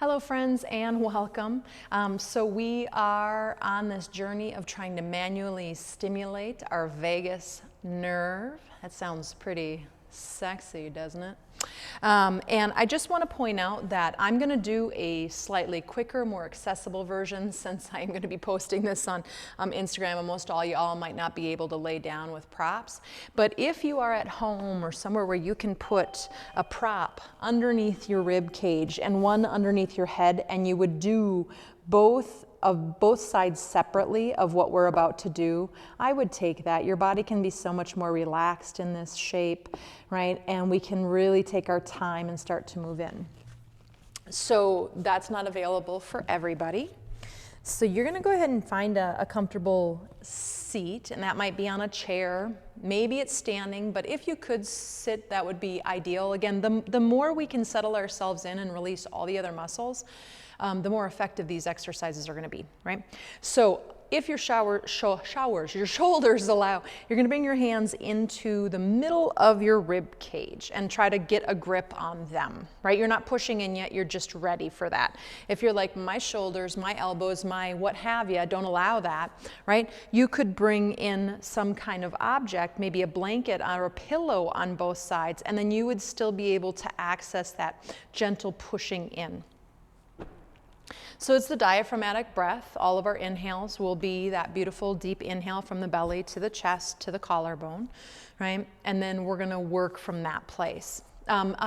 Hello friends and welcome. So we are on this journey of trying to manually stimulate our vagus nerve. That sounds pretty sexy, doesn't it? And I just want to point out that I'm going to do a slightly quicker, more accessible version since I'm going to be posting this on Instagram, and most all y'all might not be able to lay down with props. But if you are at home or somewhere where you can put a prop underneath your rib cage and one underneath your head, and you would do both sides separately of what we're about to do, I would take that. Your body can be so much more relaxed in this shape, right? And we can really take our time and start to move in. So that's not available for everybody. So you're gonna go ahead and find a comfortable seat, and that might be on a chair. Maybe it's standing, but if you could sit, that would be ideal. Again, the more we can settle ourselves in and release all the other muscles, the more effective these exercises are going to be, right? So if your your shoulders allow, you're going to bring your hands into the middle of your rib cage and try to get a grip on them, right? You're not pushing in yet, you're just ready for that. If you're like, my shoulders, my elbows, my what have you, don't allow that, right? You could bring in some kind of object, maybe a blanket or a pillow on both sides, and then you would still be able to access that gentle pushing in. So it's the diaphragmatic breath. All of our inhales will be that beautiful deep inhale from the belly to the chest to the collarbone, right? And then we're going to work from that place.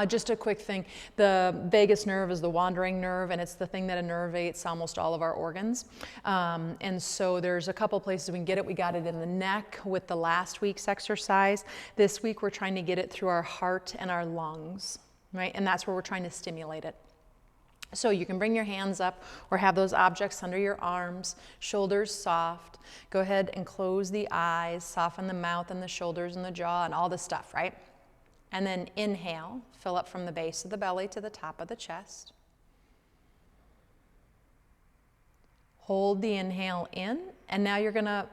Just a quick thing, the vagus nerve is the wandering nerve, and it's the thing that innervates almost all of our organs. And so there's a couple places we can get it. We got it in the neck with the last week's exercise. This week we're trying to get it through our heart and our lungs, right? And that's where we're trying to stimulate it. So you can bring your hands up or have those objects under your arms, shoulders soft. Go ahead and close the eyes, soften the mouth and the shoulders and the jaw and all the stuff, right? And then inhale, fill up from the base of the belly to the top of the chest. Hold the inhale in, and now you're gonna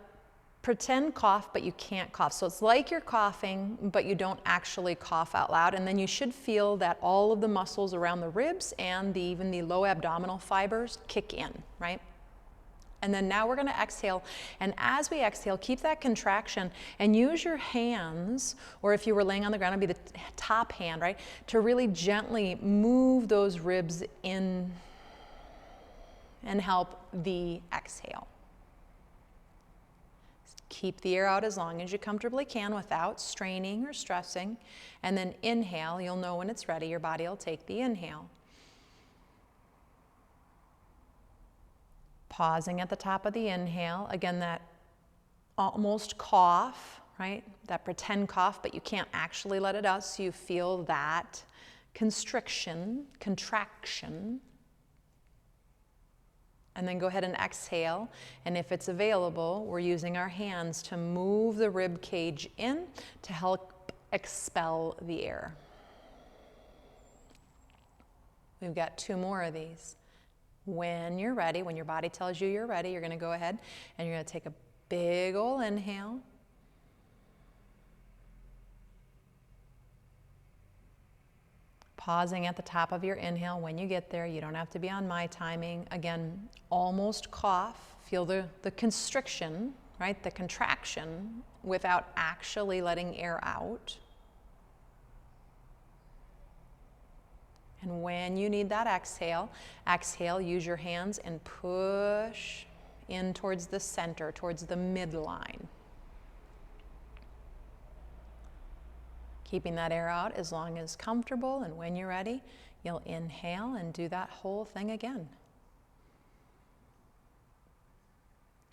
pretend cough, but you can't cough. So it's like you're coughing, but you don't actually cough out loud. And then you should feel that all of the muscles around the ribs and even the low abdominal fibers kick in, right? And then now we're gonna exhale. And as we exhale, keep that contraction and use your hands, or if you were laying on the ground, it'd be the top hand, right? To really gently move those ribs in and help the exhale. Keep the air out as long as you comfortably can without straining or stressing. And then inhale, you'll know when it's ready, your body will take the inhale. Pausing at the top of the inhale, again that almost cough, right? That pretend cough, but you can't actually let it out, so you feel that constriction, contraction. And then go ahead and exhale, and if it's available, we're using our hands to move the rib cage in to help expel the air. We've got 2 more of these. When you're ready, when your body tells you you're ready, you're going to go ahead and you're going to take a big ol' inhale. Pausing at the top of your inhale when you get there. You don't have to be on my timing. Again, almost cough. Feel the constriction, right? The contraction without actually letting air out. And when you need that exhale, use your hands and push in towards the center, towards the midline. Keeping that air out as long as comfortable, and when you're ready, you'll inhale and do that whole thing again.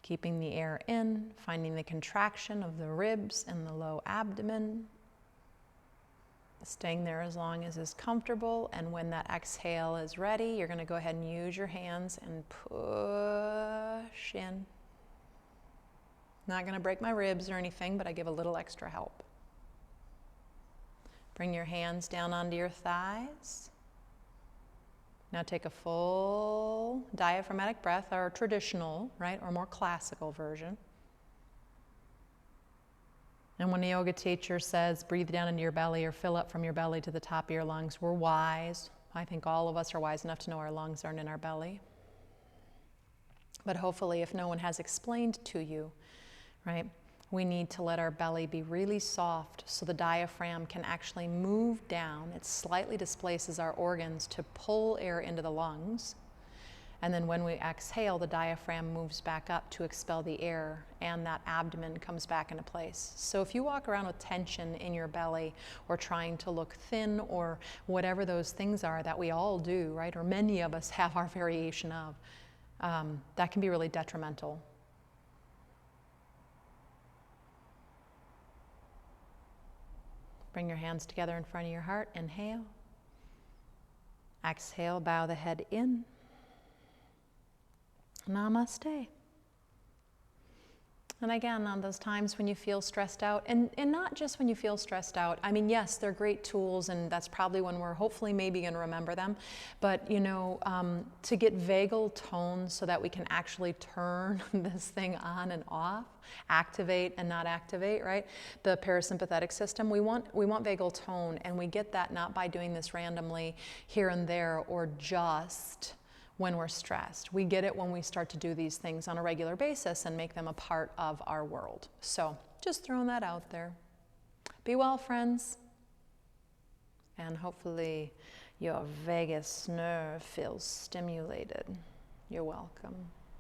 Keeping the air in, finding the contraction of the ribs and the low abdomen. Staying there as long as is comfortable, and when that exhale is ready, you're going to go ahead and use your hands and push in. Not going to break my ribs or anything, but I give a little extra help. Bring your hands down onto your thighs. Now take a full diaphragmatic breath, our traditional, right, or more classical version. And when a yoga teacher says, breathe down into your belly or fill up from your belly to the top of your lungs, we're wise. I think all of us are wise enough to know our lungs aren't in our belly. But hopefully, if no one has explained to you, right, we need to let our belly be really soft so the diaphragm can actually move down. It slightly displaces our organs to pull air into the lungs. And then when we exhale, the diaphragm moves back up to expel the air, and that abdomen comes back into place. So if you walk around with tension in your belly, or trying to look thin, or whatever those things are that we all do, right, or many of us have our variation of, that can be really detrimental. Bring your hands together in front of your heart. Inhale. Exhale, bow the head in. Namaste. And again, on those times when you feel stressed out, and not just when you feel stressed out, I mean, yes, they're great tools, and that's probably when we're hopefully maybe going to remember them, but you know, to get vagal tone so that we can actually turn this thing on and off, activate and not activate, right? The parasympathetic system, we want vagal tone, and we get that not by doing this randomly here and there or just when we're stressed. We get it when we start to do these things on a regular basis and make them a part of our world. So just throwing that out there. Be well, friends. And hopefully your vagus nerve feels stimulated. You're welcome.